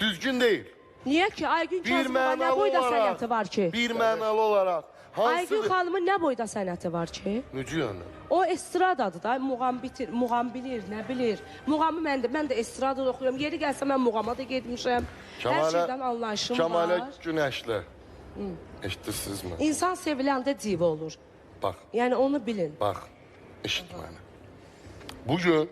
Düzgün değil. Niye ki? Aygün Bir Kazımova ne mənalı boyda olarak, sənəti var ki? bir mənalı olarak. Aygün Hansıdır? xanımın ne boyda sənəti var ki? Necə yəni? O estradadır da, muğam bilir, ne bilir. Muğamı mən də estradada oxuyuram. Yeri gəlsə mən muğama da getmişəm. Hər şeydən anlayışım Kəmalə var. Günəşli. Eşidirsiniz mi? İnsan seviləndə div olur. Bax, Yəni onu bilin. bax, eşit məni. Bugün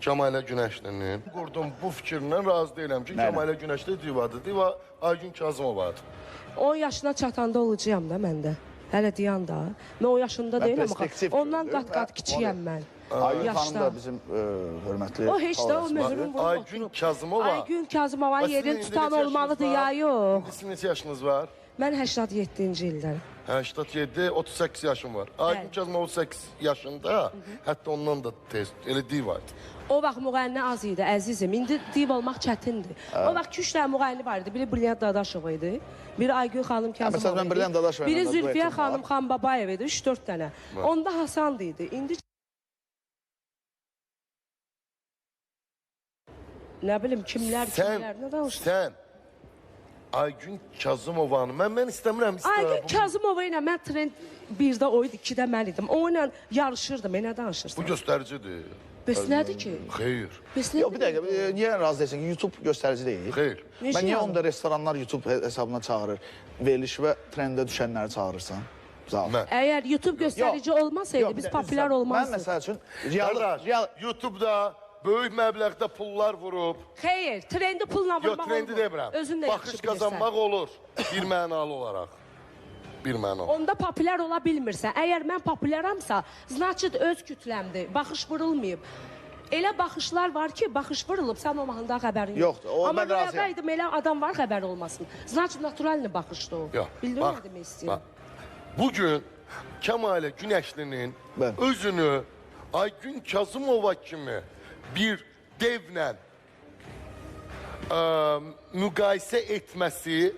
Kəmalə Günəşlinin qurdum bu fikrindən razı deyiləm ki, Kəmalə Günəşli divadır. Diva Aygün Kazımovadır. 10 yaşına çatanda olacağım da mən də. Hələ deyən da. Mən o yaşında deyiləm. perspektiv Ondan gördüm. qat-qat kiçiyəm mən. Aygün xanım Yaşda. da bizim hörmətli. O heç də o möhrün vurub Aygün oturub. Kazımova. Aygün Kazımova Bax, yerin sizin tutan indi neçə olmalıdır yaşınız ya var? yox. İndi sizin neçə yaşınız var? Mən 87-ci ildən. 87, 38 yaşım var. Aygün Bəli. Kazımova 38 yaşında, hətta ondan da tez, elə divaydı. O vaxt müğənni az idi, əzizim. İndi div olmaq çətindir. O vaxt 2-3 dənə müğənni var idi. Biri Brilliant Dadaşov idi. Biri Aygün xanım məsələn, Kazımova mən Brilliant Dadaşovla Biri da Zülfiyə duetim xanım var. Xanbabayev idi. 3-4 dənə. Onda Hasan idi. İndi nə bilim kimlər, nə danışır? Sən Aygün Kazımovanı, mən istəmirəm Aygün Kazımova ilə mən trend 1-də o idi, 2-də mən idim. O ilə yarışırdım, nə Bu danışırsan? göstəricidir. Bəs nədir ki? Xeyr, Bəs Yox, bir nədir? dəqiqə, niyə razı deyilsin ki, YouTube göstərici deyil? xeyr. Necə Mən niyə yəni? onda restoranlar YouTube hesabına çağırır, veriliş və trendə düşənləri çağırırsan? Zal. Mən. Əgər YouTube göstərici olmasaydı, biz populyar Mən olmazdıq. məsəl üçün Qardaş, YouTube'da böyük məbləğdə pullar vurub, Xeyr, trendi pulla yox, vurmaq trendi demirəm. Özün də Baxış yaxşı qazanmaq bilirsən. olur, bir mənalı olaraq. Bir mənalı. Onda populyar ola bilmirsən. Əgər mən populyaramsa, значит öz kütləmdir. Baxış vurulmayıb. Elə baxışlar var ki, baxış vurulub, sən o mahnıda xəbərin Yoxdur, o Amma mən razıyam. rəyaqaydım, elə adam var xəbər olmasın. Значит naturalni baxışdı o. Yox, Bildin bax, nə demək bax. istəyirəm? Bugün Kəmalə Günəşlinin Bəli. özünü Aygün Kazımova kimi bir devlə müqayisə etməsi